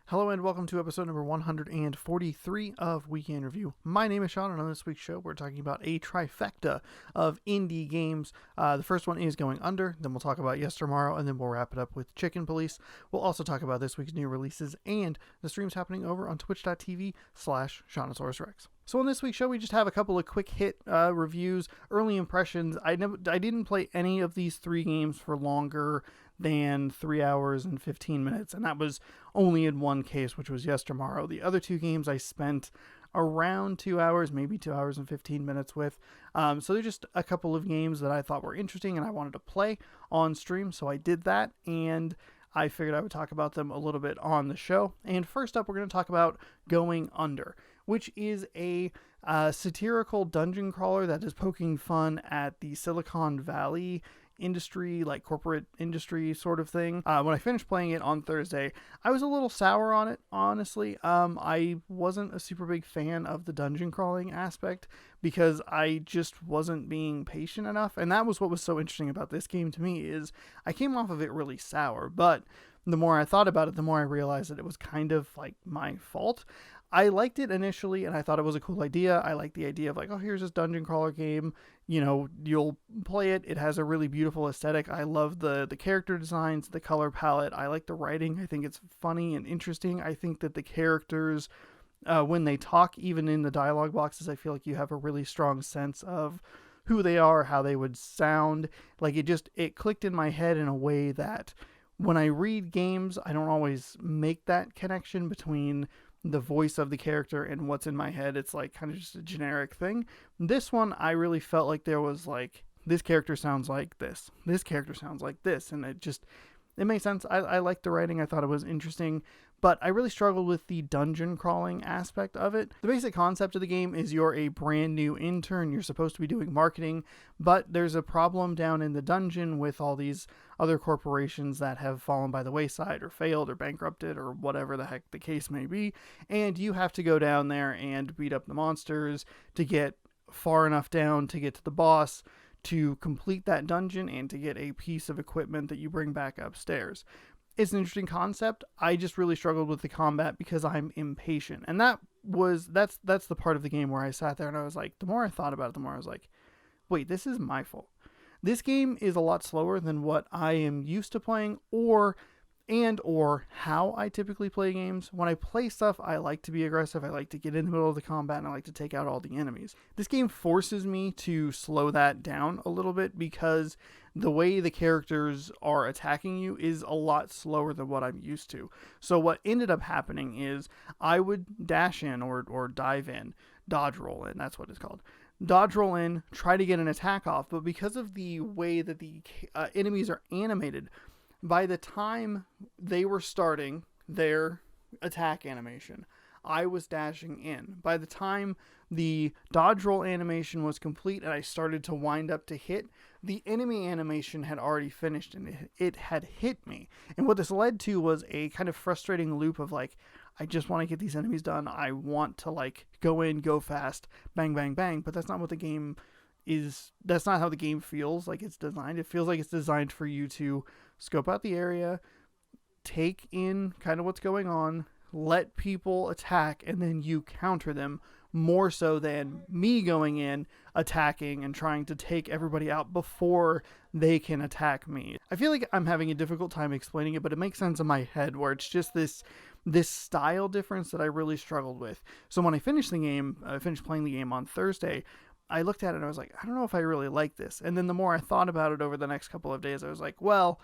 Hello and welcome to episode number 143 of Weekend Review. My name is Sean, and on this week's show, we're talking about a trifecta of indie games. The first one is Going Under, then we'll talk about YesterMorrow, and then we'll wrap it up with Chicken Police. We'll also talk about this week's new releases and the streams happening over on twitch.tv/Shaunosaurus Rex. So on this week's show, we just have a couple of quick hit reviews, early impressions. I didn't play any of these three games for longer than 3 hours and 15 minutes, and that was only in one case, which was YesterMorrow. The other two games I spent around 2 hours, maybe 2 hours and 15 minutes with. So they're just a couple of games that I thought were interesting and I wanted to play on stream, so I did that, and I figured I would talk about them a little bit on the show. And first up, we're going to talk about Going Under, which is a satirical dungeon crawler that is poking fun at the Silicon Valley industry, like corporate industry sort of thing. When I finished playing it on Thursday, I was a little sour on it, honestly. I wasn't a super big fan of the dungeon crawling aspect because I just wasn't being patient enough, and that was what was so interesting about this game to me, is I came off of it really sour, but the more I thought about it, the more I realized that it was kind of like my fault. I liked it initially, and I thought it was a cool idea. I liked the idea of like, oh, here's this dungeon crawler game. You know, you'll play it. It has a really beautiful aesthetic. I love the character designs, the color palette. I like the writing. I think it's funny and interesting. I think that the characters, when they talk, even in the dialogue boxes, I feel like you have a really strong sense of who they are, how they would sound. Like it clicked in my head in a way that when I read games, I don't always make that connection between the voice of the character and what's in my head. It's like kind of just a generic thing. This one, I really felt like there was like, this character sounds like this character sounds like this, and it made sense. I liked the writing. I thought it was interesting, but I really struggled with the dungeon crawling aspect of it. The basic concept of the game is you're a brand new intern. You're supposed to be doing marketing, but there's a problem down in the dungeon with all these other corporations that have fallen by the wayside or failed or bankrupted or whatever the heck the case may be. And you have to go down there and beat up the monsters to get far enough down to get to the boss, to complete that dungeon, and to get a piece of equipment that you bring back upstairs. It's an interesting concept. I just really struggled with the combat because I'm impatient. And that's the part of the game where I sat there and I was like, the more I thought about it, the more I was like, wait, this is my fault. This game is a lot slower than what I am used to playing or how I typically play games. When I play stuff, I like to be aggressive. I like to get in the middle of the combat, and I like to take out all the enemies. This game forces me to slow that down a little bit because the way the characters are attacking you is a lot slower than what I'm used to. So what ended up happening is I would dash in or dive in, dodge roll in, that's what it's called. Dodge roll in, try to get an attack off, but because of the way that the enemies are animated, by the time they were starting their attack animation, I was dashing in. By the time the dodge roll animation was complete and I started to wind up to hit, the enemy animation had already finished and it had hit me. And what this led to was a kind of frustrating loop of like, I just want to get these enemies done. I want to like go in, go fast, bang, bang, bang. But that's not what the game is. That's not how the game feels like it's designed. It feels like it's designed for you to scope out the area, take in kind of what's going on, let people attack, and then you counter them, more so than me going in, attacking, and trying to take everybody out before they can attack me. I feel like I'm having a difficult time explaining it, but it makes sense in my head where it's just this style difference that I really struggled with. So when I finished playing the game on Thursday, I looked at it and I was like, I don't know if I really like this. And then the more I thought about it over the next couple of days, I was like, well,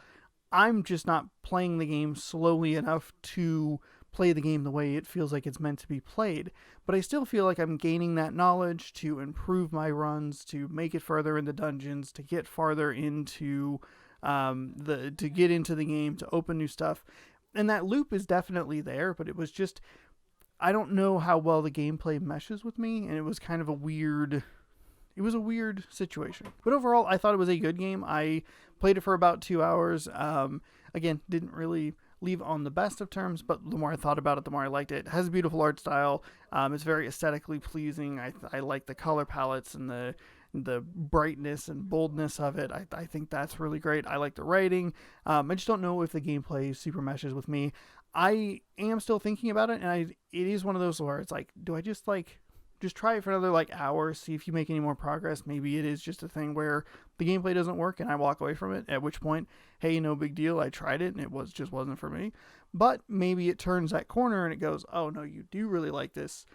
I'm just not playing the game slowly enough to play the game the way it feels like it's meant to be played. But I still feel like I'm gaining that knowledge to improve my runs, to make it further in the dungeons, to get farther into to get into the game, to open new stuff. And that loop is definitely there, but it was just, I don't know how well the gameplay meshes with me, and it was kind of a weird situation. But overall, I thought it was a good game. I played it for about 2 hours. Again, didn't really leave on the best of terms, but the more I thought about it, the more I liked it. It has a beautiful art style. It's very aesthetically pleasing. I like the color palettes and the brightness and boldness of it. I think that's really great. I like the writing. I just don't know if the gameplay super meshes with me. I am still thinking about it, and it is one of those where it's like, do I just try it for another like hour, see if you make any more progress? Maybe it is just a thing where the gameplay doesn't work and I walk away from it, at which point, hey, no big deal, I tried it and it just wasn't for me. But maybe it turns that corner and it goes, oh no, you do really like this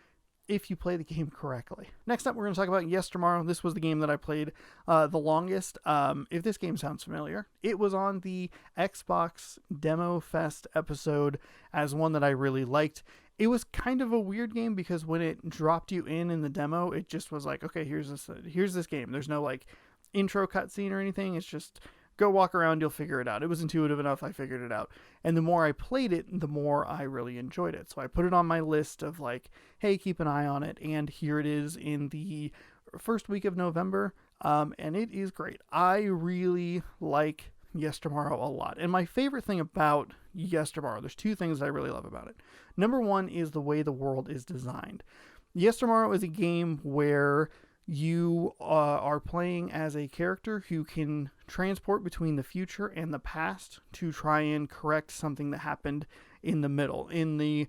if you play the game correctly. Next up, we're going to talk about YesterMorrow. This was the game that I played the longest. If this game sounds familiar, it was on the Xbox Demo Fest episode as one that I really liked. It was kind of a weird game because when it dropped you in the demo, it just was like, okay, here's this game. There's no like intro cutscene or anything. It's just go walk around, you'll figure it out. It was intuitive enough, I figured it out. And the more I played it, the more I really enjoyed it. So I put it on my list of like, hey, keep an eye on it. And here it is in the first week of November. And it is great. I really like YesterMorrow a lot. And my favorite thing about YesterMorrow, there's two things that I really love about it. Number one is the way the world is designed. YesterMorrow is a game where you are playing as a character who can transport between the future and the past to try and correct something that happened in the middle. In the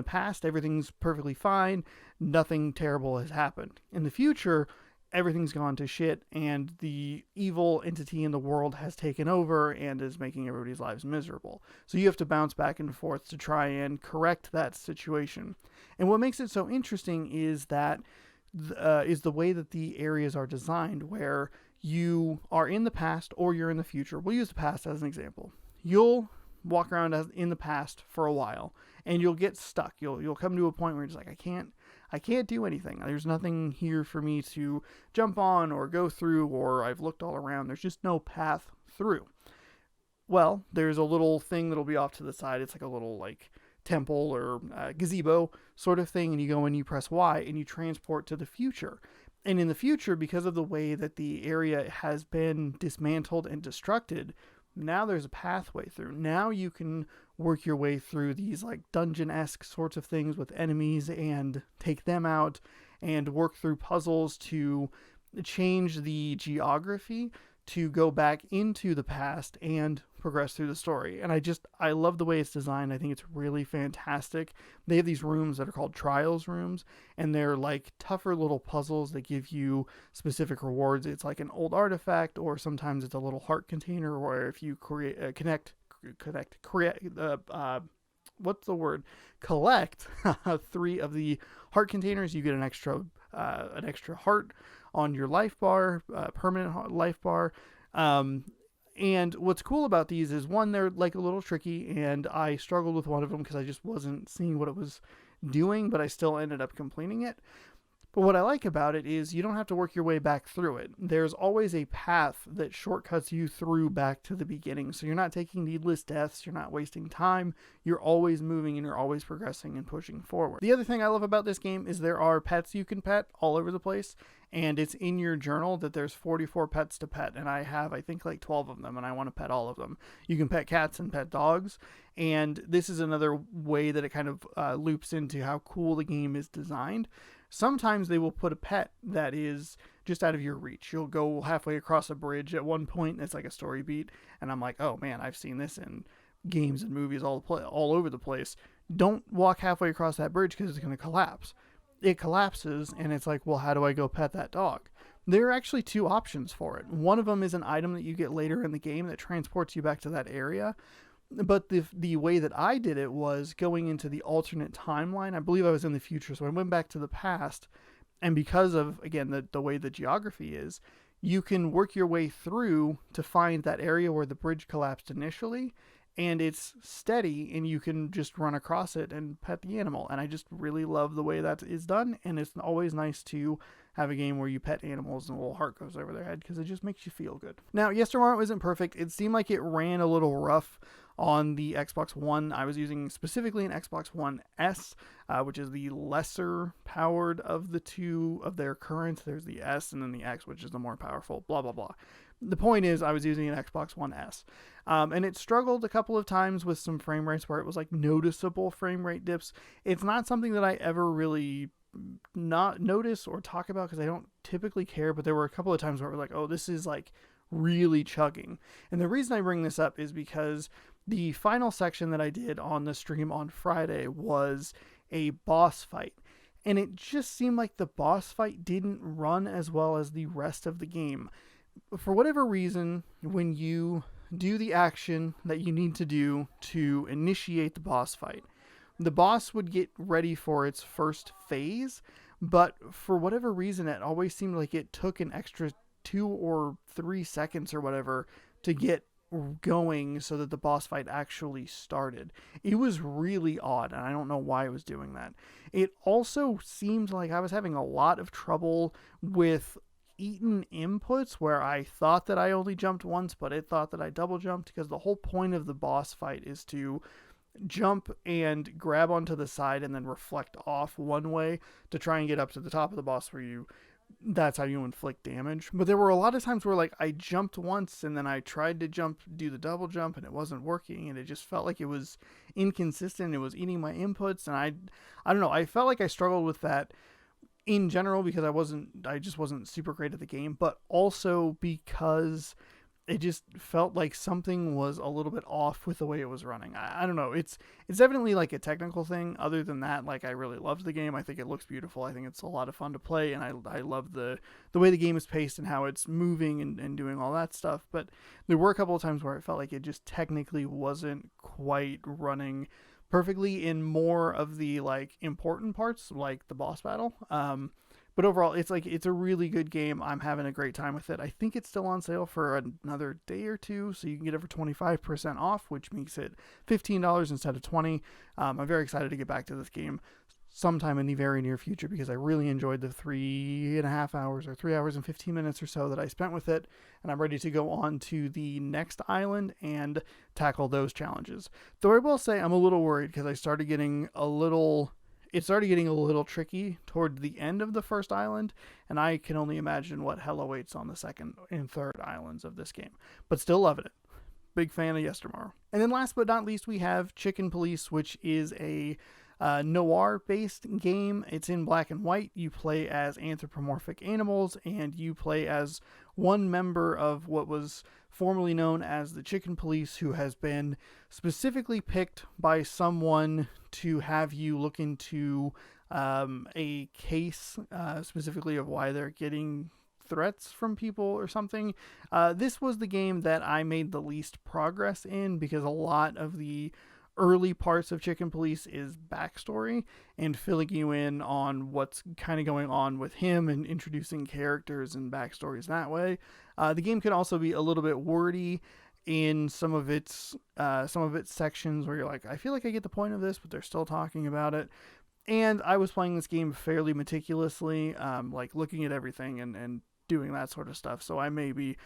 past, everything's perfectly fine. Nothing terrible has happened. In the future, everything's gone to shit and the evil entity in the world has taken over and is making everybody's lives miserable. So you have to bounce back and forth to try and correct that situation. And what makes it so interesting is that is the way that the areas are designed, where you are in the past or you're in the future. We'll use the past as an example. You'll walk around in the past for a while and you'll get stuck. You'll come to a point where you're just like, I can't do anything. There's nothing here for me to jump on or go through, or I've looked all around. There's just no path through. Well, there's a little thing that'll be off to the side. It's like a little like temple or gazebo sort of thing, and you go and you press Y and you transport to the future. And in the future, because of the way that the area has been dismantled and destructed, now there's a pathway through. Now you can work your way through these like dungeon-esque sorts of things with enemies and take them out and work through puzzles to change the geography to go back into the past and progress through the story. And I love the way it's designed. I think it's really fantastic. They have these rooms that are called trials rooms, and they're like tougher little puzzles that give you specific rewards. It's like an old artifact, or sometimes it's a little heart container where if you collect 3 of the heart containers, you get an extra heart on your life bar, permanent life bar. And what's cool about these is, one, they're like a little tricky, and I struggled with one of them because I just wasn't seeing what it was doing, but I still ended up completing it. But what I like about it is you don't have to work your way back through it. There's always a path that shortcuts you through back to the beginning. So you're not taking needless deaths. You're not wasting time. You're always moving and you're always progressing and pushing forward. The other thing I love about this game is there are pets you can pet all over the place. And it's in your journal that there's 44 pets to pet. And I have, I think, like 12 of them, and I want to pet all of them. You can pet cats and pet dogs. And this is another way that it kind of loops into how cool the game is designed. Sometimes they will put a pet that is just out of your reach. You'll go halfway across a bridge at one point, and it's like a story beat. And I'm like, oh man, I've seen this in games and movies all over the place. Don't walk halfway across that bridge because it's going to collapse. It collapses, and it's like, well, how do I go pet that dog? There are actually 2 options for it. One of them is an item that you get later in the game that transports you back to that area. But the way that I did it was going into the alternate timeline. I believe I was in the future, so I went back to the past. And because of, again, the way the geography is, you can work your way through to find that area where the bridge collapsed initially. And it's steady, and you can just run across it and pet the animal. And I just really love the way that is done. And it's always nice to have a game where you pet animals and a little heart goes over their head because it just makes you feel good. Now, YesterMorrow isn't perfect. It seemed like it ran a little rough on the Xbox One. I was using specifically an Xbox One S, which is the lesser powered of the 2 of their current. There's the S and then the X, which is the more powerful, blah, blah, blah. The point is, I was using an Xbox One S, and it struggled a couple of times with some frame rates where it was like noticeable frame rate dips. It's not something that I ever really not notice or talk about because I don't typically care, but there were a couple of times where it was like, oh, this is like really chugging. And the reason I bring this up is because The final section that I did on the stream on Friday was a boss fight. And it just seemed like the boss fight didn't run as well as the rest of the game. For whatever reason, when you do the action that you need to do to initiate the boss fight, the boss would get ready for its first phase, but for whatever reason, it always seemed like it took an extra 2 or 3 seconds or whatever to get going so that the boss fight actually started. It was really odd, and I don't know why it was doing that. It also seemed like I was having a lot of trouble with eaten inputs where I thought that I only jumped once, but it thought that I double jumped, because the whole point of the boss fight is to jump and grab onto the side and then reflect off one way to try and get up to the top of the boss, where that's how you inflict damage. But there were a lot of times where like I jumped once and then I tried to do the double jump and it wasn't working, and it just felt like it was inconsistent. It was eating my inputs, and I don't know, I felt like I struggled with that in general because I just wasn't super great at the game, but also because it just felt like something was a little bit off with the way it was running. I don't know. It's definitely like a technical thing. Other than that, like, I really loved the game. I think it looks beautiful. I think it's a lot of fun to play, and I love the way the game is paced and how it's moving and doing all that stuff. But there were a couple of times where it felt like it just technically wasn't quite running perfectly in more of the like important parts, like the boss battle. But overall, it's a really good game. I'm having a great time with it. I think it's still on sale for another day or two, so you can get it for 25% off, which makes it $15 instead of $20. I'm very excited to get back to this game sometime in the very near future, because I really enjoyed the 3.5 hours or 3 hours and 15 minutes or so that I spent with it, and I'm ready to go on to the next island and tackle those challenges. Though I will say I'm a little worried, because it started getting a little tricky toward the end of the first island, and I can only imagine what hell awaits on the second and third islands of this game. But still loving it. Big fan of YesterMorrow. And then last but not least, we have Chicken Police, which is a noir-based game. It's in black and white. You play as anthropomorphic animals, and you play as one member of what was formerly known as the Chicken Police, who has been specifically picked by someone to have you look into a case specifically of why they're getting threats from people or something. This was the game that I made the least progress in, because a lot of the early parts of Chicken Police is backstory and filling you in on what's kind of going on with him and introducing characters and backstories that way. The game can also be a little bit wordy in some of its sections where you're like, I feel like I get the point of this, but they're still talking about it. And I was playing this game fairly meticulously, like looking at everything and doing that sort of stuff. So I may be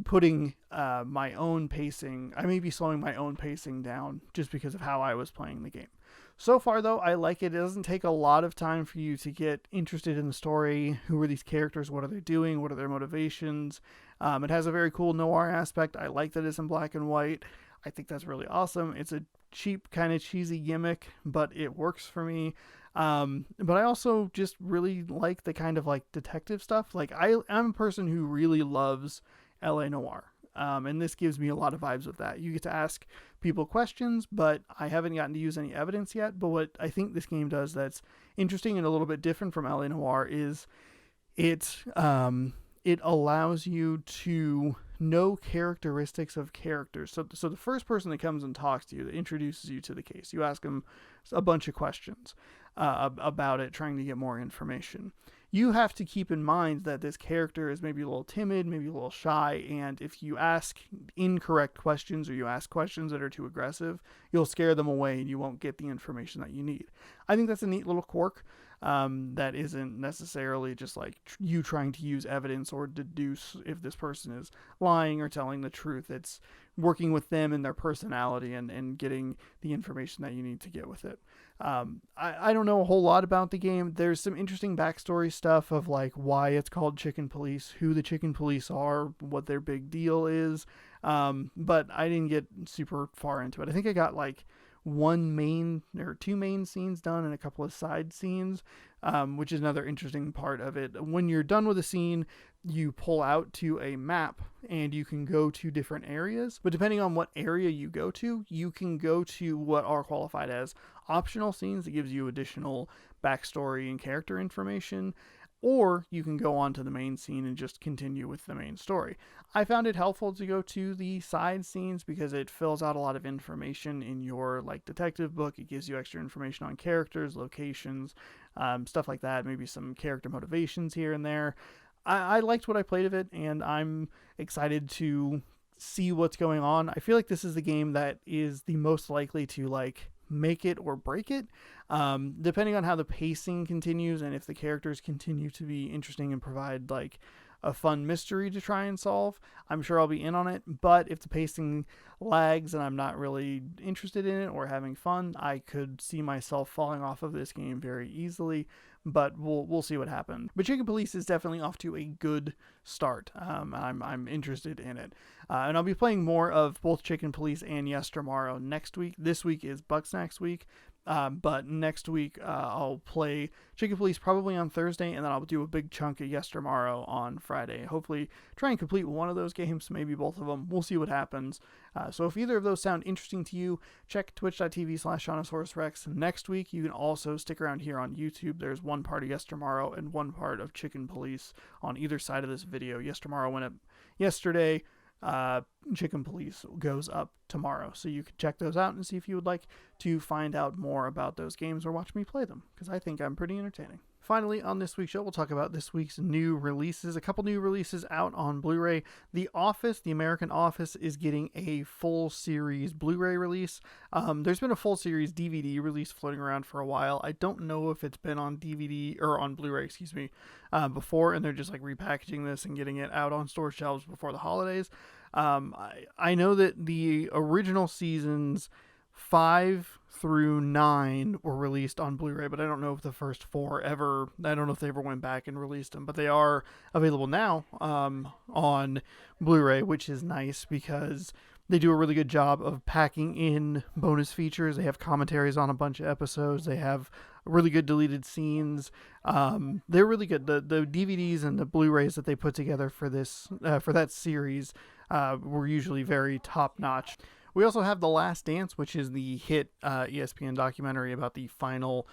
putting my own pacing, I may be slowing my own pacing down just because of how I was playing the game. So far, though, I like it. It doesn't take a lot of time for you to get interested in the story. Who are these characters? What are they doing? What are their motivations? It has a very cool noir aspect. I like that it's in black and white. I think that's really awesome. It's a cheap, kind of cheesy gimmick, but it works for me. But I also just really like the kind of like detective stuff. Like I'm a person who really loves LA Noir. And this gives me a lot of vibes of that. You get to ask people questions, but I haven't gotten to use any evidence yet. But what I think this game does that's interesting and a little bit different from LA Noir is it allows you to know characteristics of characters. So the first person that comes and talks to you, that introduces you to the case, you ask them a bunch of questions about it, trying to get more information. You have to keep in mind that this character is maybe a little timid, maybe a little shy, and if you ask incorrect questions or you ask questions that are too aggressive, you'll scare them away and you won't get the information that you need. I think that's a neat little quirk that isn't necessarily just like you trying to use evidence or deduce if this person is lying or telling the truth. It's working with them and their personality and getting the information that you need to get with it. I don't know a whole lot about the game. There's some interesting backstory stuff of like why it's called Chicken Police, who the Chicken Police are, what their big deal is. But I didn't get super far into it. I think I got like one main or two main scenes done and a couple of side scenes, which is another interesting part of it. When you're done with a scene, you pull out to a map and you can go to different areas. But depending on what area you go to, you can go to what are qualified as optional scenes that gives you additional backstory and character information, or you can go on to the main scene and just continue with the main story. I found it helpful to go to the side scenes because it fills out a lot of information in your like detective book. It gives you extra information on characters, locations, stuff like that, maybe some character motivations here and there. I liked what I played of it, and I'm excited to see what's going on. I feel like this is the game that is the most likely to like make it or break it, depending on how the pacing continues and if the characters continue to be interesting and provide like a fun mystery to try and solve. I'm sure I'll be in on it, but if the pacing lags and I'm not really interested in it or having fun, I could see myself falling off of this game very easily. But we'll see what happens. But Chicken Police is definitely off to a good start. I'm interested in it, and I'll be playing more of both Chicken Police and YesterMorrow next week. This week is Bugsnax week. But next week, I'll play Chicken Police probably on Thursday, and then I'll do a big chunk of YesterMorrow on Friday. Hopefully try and complete one of those games, maybe both of them. We'll see what happens. So if either of those sound interesting to you, check twitch.tv/ShaunosaurusRex. Next week, you can also stick around here on YouTube. There's one part of YesterMorrow and one part of Chicken Police on either side of this video. YesterMorrow went up yesterday. Chicken Police goes up tomorrow, so you can check those out and see if you would like to find out more about those games or watch me play them, because I think I'm pretty entertaining. Finally, on this week's show, we'll talk about this week's new releases. A couple new releases out on Blu-ray. The Office, the American Office, is getting a full series Blu-ray release. There's been a full series DVD release floating around for a while. I don't know if it's been on DVD or on Blu-ray, before, and they're just like repackaging this and getting it out on store shelves before the holidays. I know that the original seasons 5 through 9 were released on Blu-ray, but I don't know if the first 4 ever, I don't know if they ever went back and released them, but they are available now on Blu-ray, which is nice because they do a really good job of packing in bonus features. They have commentaries on a bunch of episodes. They have really good deleted scenes. They're really good. The DVDs and the Blu-rays that they put together for this for that series were usually very top-notch. We also have The Last Dance, which is the hit ESPN documentary about the final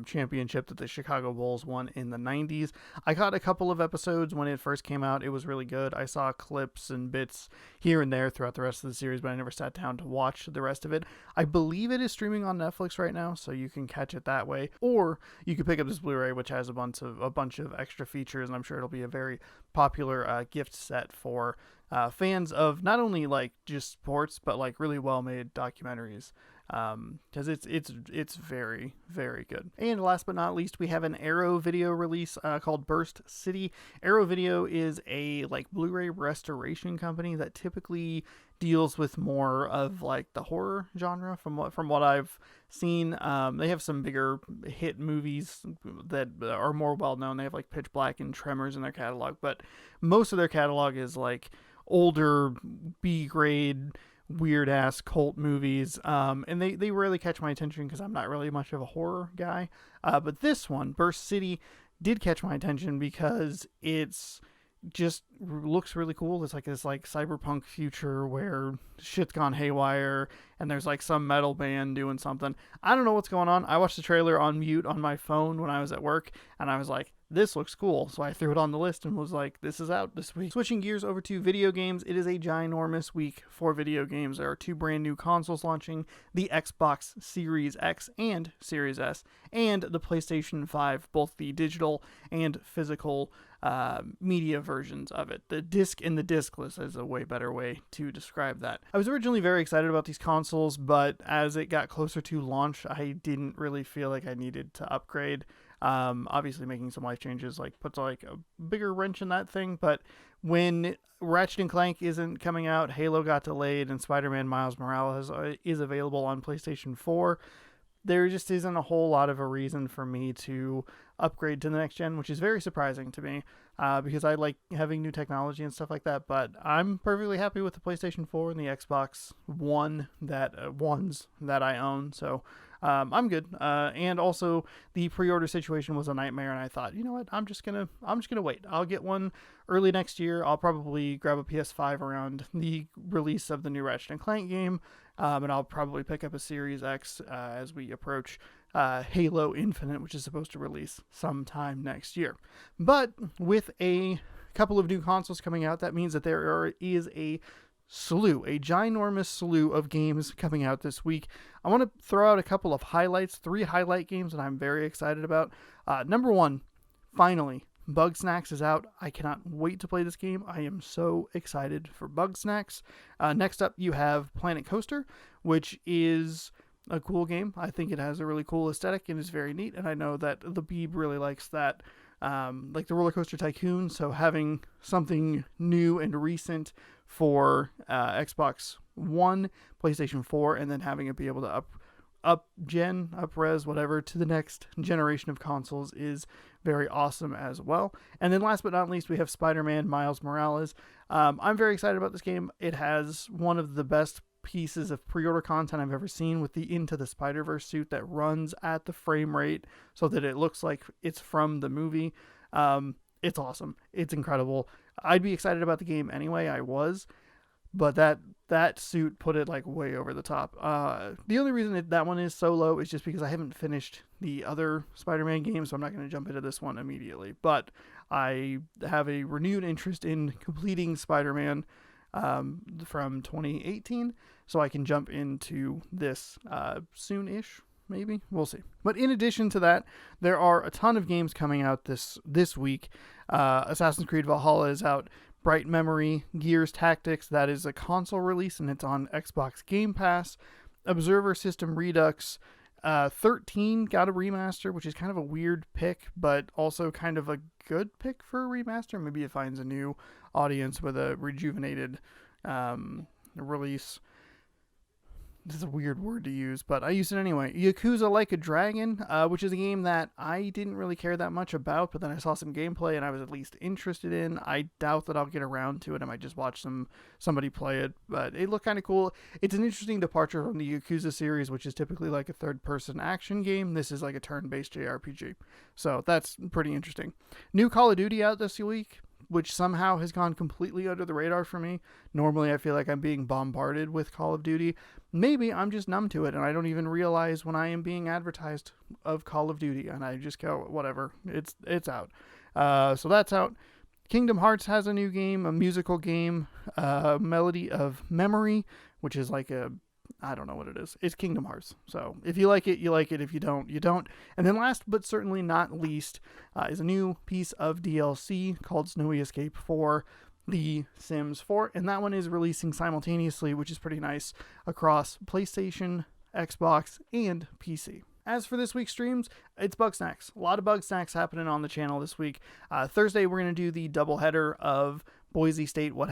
championship that the Chicago Bulls won in the 90s. I caught a couple of episodes when it first came out. It was really good. I saw clips and bits here and there throughout the rest of the series, but I never sat down to watch the rest of it. I believe it is streaming on Netflix right now, so you can catch it that way. Or you can pick up this Blu-ray, which has a bunch of extra features, and I'm sure it'll be a very popular gift set for fans of not only like just sports, but like really well-made documentaries. Because it's very, very good. And last but not least, we have an Arrow Video release called Burst City. Arrow Video is a like Blu-ray restoration company that typically deals with more of like the horror genre from what I've seen. They have some bigger hit movies that are more well known. They have like Pitch Black and Tremors in their catalog, but most of their catalog is like older B-grade weird ass cult movies, and they rarely catch my attention because I'm not really much of a horror guy, but this one, Burst City, did catch my attention because it's just looks really cool. It's like this like cyberpunk future where shit's gone haywire and there's like some metal band doing something. I don't know what's going on. I watched the trailer on mute on my phone when I was at work, and I was like, this looks cool. So I threw it on the list and was like, this is out this week. Switching gears over to video games, it is a ginormous week for video games. There are 2 brand new consoles launching, the Xbox Series X and Series S, and the PlayStation 5, both the digital and physical media versions of it. The disc and the discless is a way better way to describe that. I was originally very excited about these consoles, but as it got closer to launch, I didn't really feel like I needed to upgrade. Obviously making some life changes like puts like a bigger wrench in that thing, but when Ratchet & Clank isn't coming out, Halo got delayed, and Spider-Man Miles Morales is available on PlayStation 4, there just isn't a whole lot of a reason for me to upgrade to the next gen, which is very surprising to me, because I like having new technology and stuff like that. But I'm perfectly happy with the PlayStation 4 and the Xbox One ones that I own. So I'm good. And also the pre-order situation was a nightmare, and I thought, you know what, I'm just gonna wait. I'll get one early next year. I'll probably grab a PS5 around the release of the new Ratchet and Clank game, and I'll probably pick up a Series X as we approach Halo Infinite, which is supposed to release sometime next year. But with a couple of new consoles coming out, that means that there is a ginormous slew of games coming out this week. I want to throw out a couple of highlights, 3 highlight games that I'm very excited about. Number 1, finally, Bugsnax is out. I cannot wait to play this game. I am so excited for Bugsnax. Next up, you have Planet Coaster, which is a cool game. I think it has a really cool aesthetic and is very neat, and I know that the Beeb really likes that, like the Roller Coaster Tycoon, so having something new and recent for Xbox One, PlayStation 4, and then having it be able to up-res, whatever, to the next generation of consoles is very awesome as well. And then last but not least, we have Spider-Man Miles Morales. I'm very excited about this game. It has one of the best pieces of pre-order content I've ever seen, with the Into the Spider-Verse suit that runs at the frame rate so that it looks like it's from the movie. It's awesome. It's incredible. I'd be excited about the game anyway. I was, but that suit put it like way over the top. The only reason that one is so low is just because I haven't finished the other Spider-Man games, so I'm not going to jump into this one immediately. But I have a renewed interest in completing Spider-Man from 2018, so I can jump into this soon-ish. Maybe. We'll see. But in addition to that, there are a ton of games coming out this week. Assassin's Creed Valhalla is out. Bright Memory, Gears Tactics, that is a console release, and it's on Xbox Game Pass. Observer System Redux. 13 got a remaster, which is kind of a weird pick, but also kind of a good pick for a remaster. Maybe it finds a new audience with a rejuvenated release. This is a weird word to use, but I use it anyway. Yakuza Like a Dragon, which is a game that I didn't really care that much about, but then I saw some gameplay and I was at least interested in. I doubt that I'll get around to it. I might just watch somebody play it, but it looked kind of cool. It's an interesting departure from the Yakuza series, which is typically like a third-person action game. This is like a turn-based JRPG, so that's pretty interesting. New Call of Duty out this week, which somehow has gone completely under the radar for me. Normally, I feel like I'm being bombarded with Call of Duty. Maybe I'm just numb to it, and I don't even realize when I am being advertised of Call of Duty, and I just go, whatever, it's out. So that's out. Kingdom Hearts has a new game, a musical game, Melody of Memory, which is like I don't know what it is. It's Kingdom Hearts. So if you like it, you like it. If you don't, you don't. And then last but certainly not least is a new piece of DLC called Snowy Escape for The Sims 4. And that one is releasing simultaneously, which is pretty nice, across PlayStation, Xbox, and PC. As for this week's streams, it's Bugsnax. A lot of Bugsnax happening on the channel this week. Thursday, we're going to do the doubleheader of Boise State. What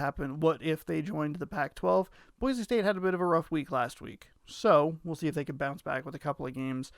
if they joined the Pac-12? Boise State had a bit of a rough week last week, so we'll see if they can bounce back with a couple of games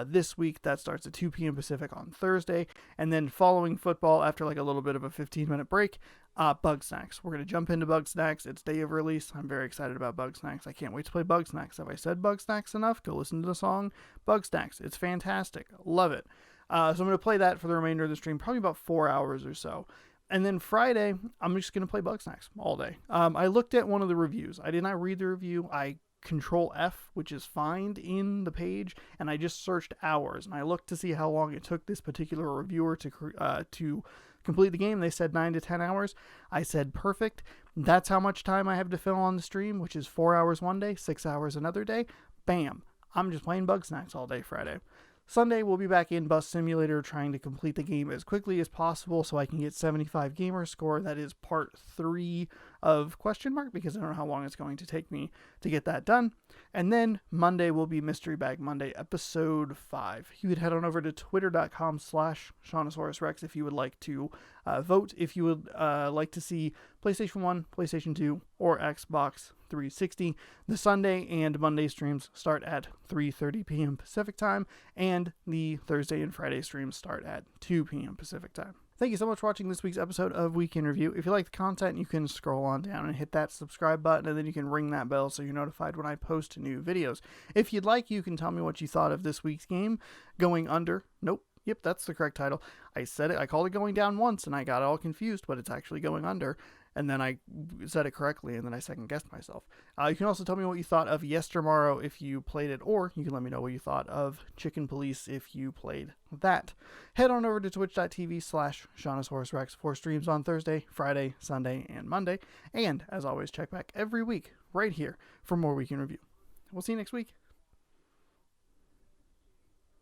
this week. That starts at 2 p.m. Pacific on Thursday, and then following football, after like a little bit of a 15-minute break, Bugsnax. We're going to jump into Bugsnax. It's day of release. I'm very excited about Bugsnax. I can't wait to play Bugsnax. Have I said Bugsnax enough? Go listen to the song Bugsnax. It's fantastic. Love it. So I'm going to play that for the remainder of the stream, probably about 4 hours or so. And then Friday, I'm just going to play Bugsnax all day. I looked at one of the reviews. I did not read the review. I Control F, which is find in the page, and I just searched hours. And I looked to see how long it took this particular reviewer to complete the game. They said 9 to 10 hours. I said, perfect. That's how much time I have to fill on the stream, which is 4 hours one day, 6 hours another day. Bam. I'm just playing Bugsnax all day Friday. Sunday, we'll be back in Bus Simulator trying to complete the game as quickly as possible so I can get 75 gamer score. That is part 3 of question mark, because I don't know how long it's going to take me to get that done. And then Monday will be Mystery Bag Monday, episode 5. You would head on over to twitter.com/ShaunosaurusRex if you would like to vote, if you would like to see PlayStation 1, PlayStation 2, or Xbox 360. The Sunday and Monday streams start at 3:30 p.m. Pacific time, and the Thursday and Friday streams start at 2 p.m. Pacific time. Thank you so much for watching this week's episode of Week in Review. If you like the content, you can scroll on down and hit that subscribe button, and then you can ring that bell so you're notified when I post new videos. If you'd like, you can tell me what you thought of this week's game, Going Under. Nope. Yep, that's the correct title. I said it. I called it Going Down once, and I got all confused, but it's actually Going Under. And then I said it correctly, and then I second-guessed myself. You can also tell me what you thought of YesterMorrow if you played it, or you can let me know what you thought of Chicken Police if you played that. Head on over to twitch.tv/ShaunosaurusRex for streams on Thursday, Friday, Sunday, and Monday. And, as always, check back every week right here for more Week in Review. We'll see you next week.